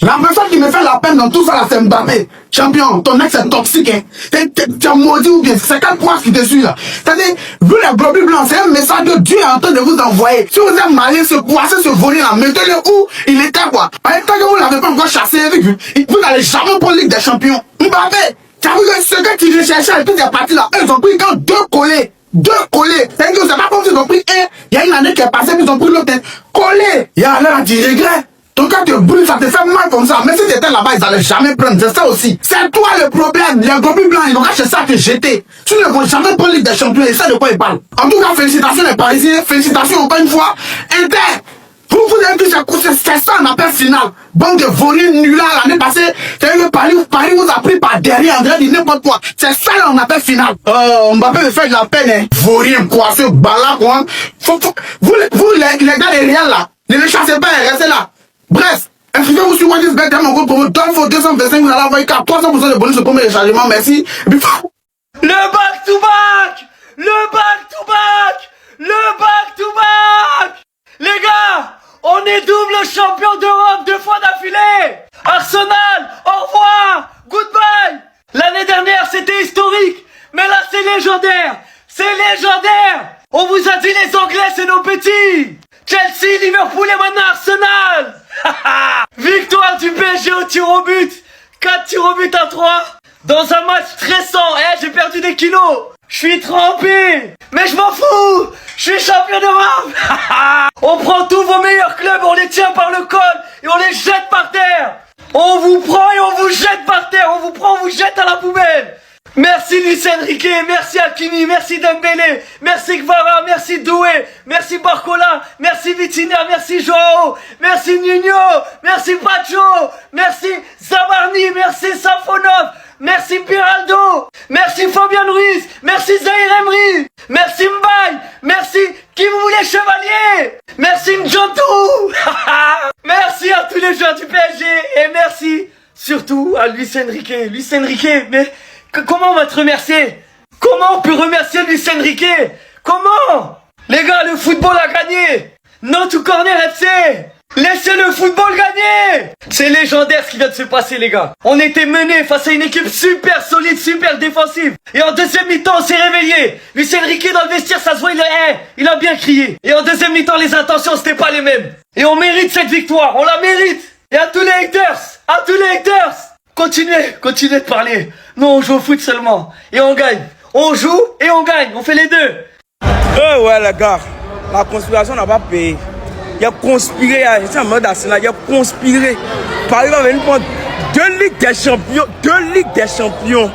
La personne qui me fait la peine dans tout ça, là, c'est Mbappé. Champion, ton ex est toxique, hein. T'es maudit ou bien, c'est quel point qui te suit, là. C'est-à-dire, vu les globes blancs, c'est un message que Dieu est en train de vous envoyer. Si vous êtes marié, ce poisson, ce voler, là, mettez-le où il était, quoi. Tant que vous l'avez pas encore chassé, vous n'allez jamais pour Ligue des Champions. Mbappé, t'as vu que ce que tu recherchais avec toutes ces parties, là, ils ont pris quand deux collés. C'est-à-dire que c'est pas comme s'ils ont pris un, il y a une année qui est passée, puis ils ont pris l'autre, collé. Il y a l'air du regret. Donc quand tu brûles, ça te fait mal comme ça. Mais si tu étais là-bas, ils n'allaient jamais prendre. C'est ça aussi. C'est toi le problème. Les globes blancs, ils ont caché ça à te jeter. Tu ne vont jamais prendre Ligue des Champions. Et ça de quoi ils parlent. En tout cas, félicitations les Parisiens. Félicitations encore une fois. Inter. Vous avez vu, c'est ça on appelle finale. Bande de volés nullards l'année passée. C'est que Paris vous a pris par derrière. André dit n'importe quoi. C'est ça là on appelle finale. Mbappé me fait de la peine. Hein. Vaurien quoi, ce balak quoi. Vous les gars des Real là. Ne les chassez pas et restez là. Bref, inscrivez-vous sur WhatsApp, mon code promo DONFO 225, vous allez avoir 300% de bonus au premier chargement, merci. Le back to back! Le back to back! Le back to back! Les gars, on est double champion d'Europe 2 fois d'affilée! Arsenal, au revoir! Goodbye! L'année dernière, c'était historique, mais là, c'est légendaire! C'est légendaire! On vous a dit les Anglais, c'est nos petits! Chelsea, Liverpool et maintenant Arsenal. Victoire du PSG au tir au but. 4 tirs au but à 3. Dans un match stressant. J'ai perdu des kilos. Je suis trempé. Mais je m'en fous. Je suis champion d'Europe. On prend tous vos meilleurs clubs, on les tient par le col et on les jette par terre. On vous prend et on vous jette par terre. On vous prend, on vous jette à la poubelle. Merci Luis Enrique, merci Hakimi, merci Dembélé, merci Gvara, merci Doué, merci Barcola, merci Vitinha, merci Joao, merci Nuno, merci Pacho, merci Zabarni, merci Safonov, merci Piraldo, merci Fabian Ruiz, merci Zaïre Emery, merci Mbaye, merci qui vous voulez chevalier, merci Njontou, merci à tous les joueurs du PSG et merci surtout à Luis Enrique. Luis Enrique, mais comment on va te remercier? Comment on peut remercier Luis Enrique? Comment? Les gars, le football a gagné. No to corner FC. Laissez le football gagner. C'est légendaire ce qui vient de se passer, les gars. On était mené face à une équipe super solide, super défensive. Et en deuxième mi-temps, on s'est réveillé. Luis Enrique dans le vestiaire, ça se voit, il a bien crié. Et en deuxième mi-temps, les intentions, c'était pas les mêmes. Et on mérite cette victoire, on la mérite. Et à tous les haters, continuez de parler. Nous, on joue au foot seulement. Et on gagne. On joue et on gagne. On fait les deux. Ouais, les gars. La conspiration n'a pas payé. Il a conspiré. C'est en mode Arsenal. Il a conspiré. Paris va venir prendre 2 Ligues des Champions. 2 Ligues des Champions.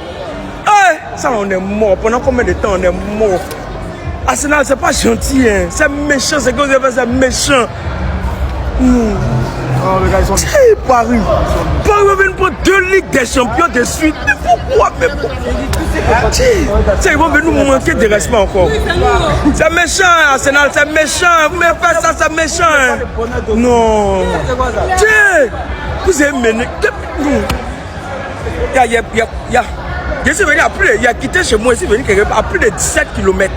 Ça, on est mort. Pendant combien de temps on est mort? Arsenal, c'est pas gentil. Hein. C'est méchant. C'est quoi c'est méchant. Oh, les gars, ils sont... Paris va venir prendre 2 Ligues des Champions de suite. Mais pourquoi? Ils vont venir nous manquer de respect encore. C'est méchant, Arsenal, c'est méchant. Vous me faites ça, c'est méchant. Non. Vous avez mené. Je suis venu il a quitté chez moi, je suis venu à plus de 17 km.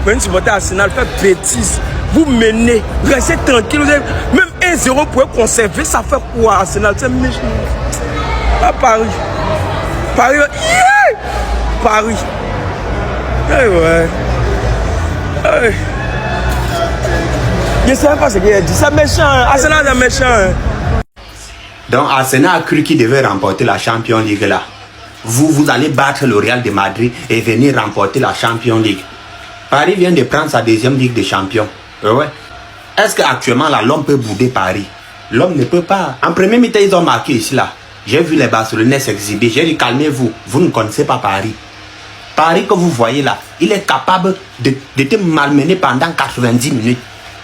Venez supporter Arsenal, faire bêtise. Vous menez, restez tranquille. Même 1-0 pour conserver, ça fait quoi Arsenal? C'est méchant. À Paris. Paris. Ouais. Je ne sais pas ce qu'il a dit. C'est méchant. Arsenal, c'est méchant. Donc Arsenal a cru qu'il devait remporter la Champions League là. Vous allez battre le Real de Madrid et venir remporter la Champions League. Paris vient de prendre sa 2e Ligue des Champions. Ouais. Est-ce qu'actuellement là l'homme peut bouder Paris? L'homme ne peut pas. En premier mi-temps ils ont marqué ici là. J'ai vu les Barcelonais s'exhiber. J'ai dit calmez-vous. Vous ne connaissez pas Paris. Paris que vous voyez là, il est capable de te malmener pendant 90 minutes.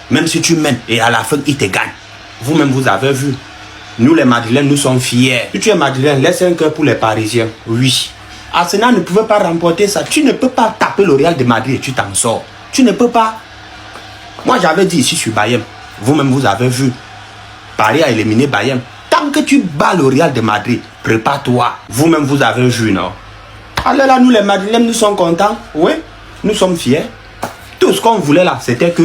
Même si tu mènes et à la fin il te gagne. Vous-même vous avez vu. Nous les Madrilènes nous sommes fiers. Si tu es Madrilène, laisse un cœur pour les Parisiens. Oui. Arsenal ne pouvait pas remporter ça. Tu ne peux pas taper le Real de Madrid et tu t'en sors. Tu ne peux pas. Moi j'avais dit ici sur Bayern. Vous-même vous avez vu. Paris a éliminé Bayern. Tant que tu bats le Real de Madrid, prépare-toi. Vous-même vous avez vu, non? Alors là, nous les Madrilènes, nous sommes contents. Oui, nous sommes fiers. Tout ce qu'on voulait là, c'était que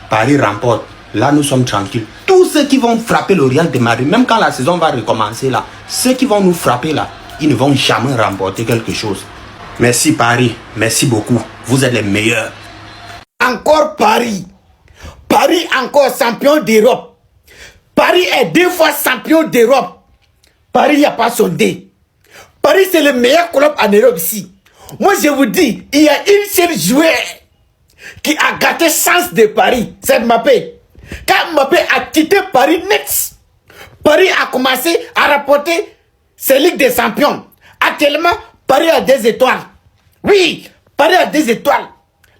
Paris remporte. là nous sommes tranquilles. Tous ceux qui vont frapper le Real de Madrid, même quand la saison va recommencer là, ceux qui vont nous frapper là, ils ne vont jamais remporter quelque chose. Merci Paris, merci beaucoup. Vous êtes les meilleurs. Encore Paris. Paris encore champion d'Europe. Paris est 2 fois champion d'Europe. Paris n'a pas sondé. Paris c'est le meilleur club en Europe ici. Moi je vous dis, il y a une seule joueur qui a gâté chance de Paris, c'est Mbappé. Quand Mbappé a quitté Paris net, Paris a commencé à rapporter ses Ligues des Champions. Actuellement, Paris a 2 étoiles. Oui, Paris a 2 étoiles.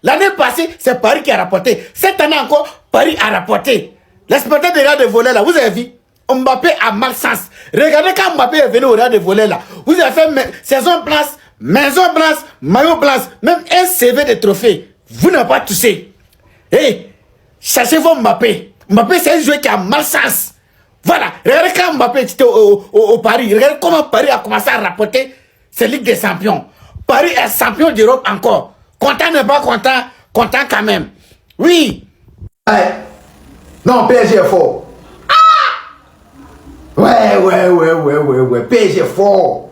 L'année passée, c'est Paris qui a rapporté. Cette année encore, Paris a rapporté. L'exploitant des Real de voler là, vous avez vu, Mbappé a malchance. Regardez quand Mbappé est venu au Real de voler là. Vous avez fait saison blanche, maison blanche, maillot blanche, même un CV de trophée. Vous n'avez pas touché. Hey, cherchez vos Mbappé. Mbappé, c'est un joueur qui a malchance. Voilà, regardez quand Mbappé était au Paris. Regardez comment Paris a commencé à rapporter ses Ligues des Champions. Paris est champion d'Europe encore. Content n'est pas content, content quand même. Oui. Ouais. Non, PSG est fort. Ah! Ouais. PSG est fort.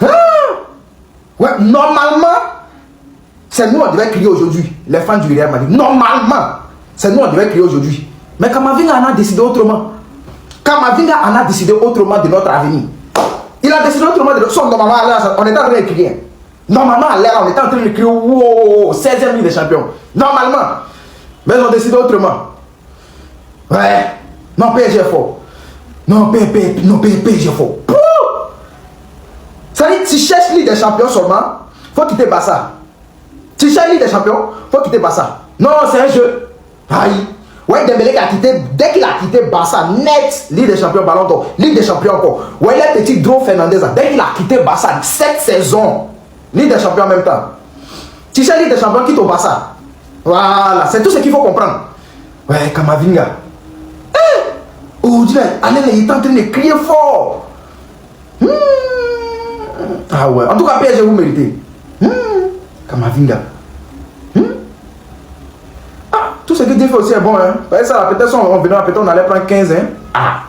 Ah! Ouais, normalement, c'est nous on devait crier aujourd'hui, les fans du Real Madrid. Normalement, c'est nous on devait crier aujourd'hui. Mais Kamavinga en a décidé autrement. Kamavinga en a décidé autrement de notre avenir. Il a décidé autrement de notre avenir. Normalement, on est en train de crier. Normalement, on était en train de crier wow, 16e Ligue des Champions. Normalement. Mais ils ont décidé autrement. Ouais. Non, PSG est fort. Non, PSG est fort. Ça dit, tu cherches Ligue des Champions seulement, faut quitter Barça. Tu cherches Ligue des Champions, faut quitter Barça. Non, c'est un jeu. Aïe. Ouais, Dembélé qui a quitté, dès qu'il a quitté Barça, net, Ligue des Champions, Ballon d'Or, Ligue des Champions encore. Ouais, le petit Dro Fernandez, dès qu'il a quitté Barça, cette saison, Ligue des Champions en même temps. Tu cherches Ligue des Champions, quitte au Barça. Voilà, c'est tout ce qu'il faut comprendre. Ouais, Kamavinga. Oh, dis-le, Alain, il est en train de crier fort. Ah ouais, en tout cas, PSG, vous méritez. Kamavinga. Ah, tout ce que Dieu fait aussi est bon, hein. Ça, peut-être on venait, peut-être on allait prendre 15, hein. Ah.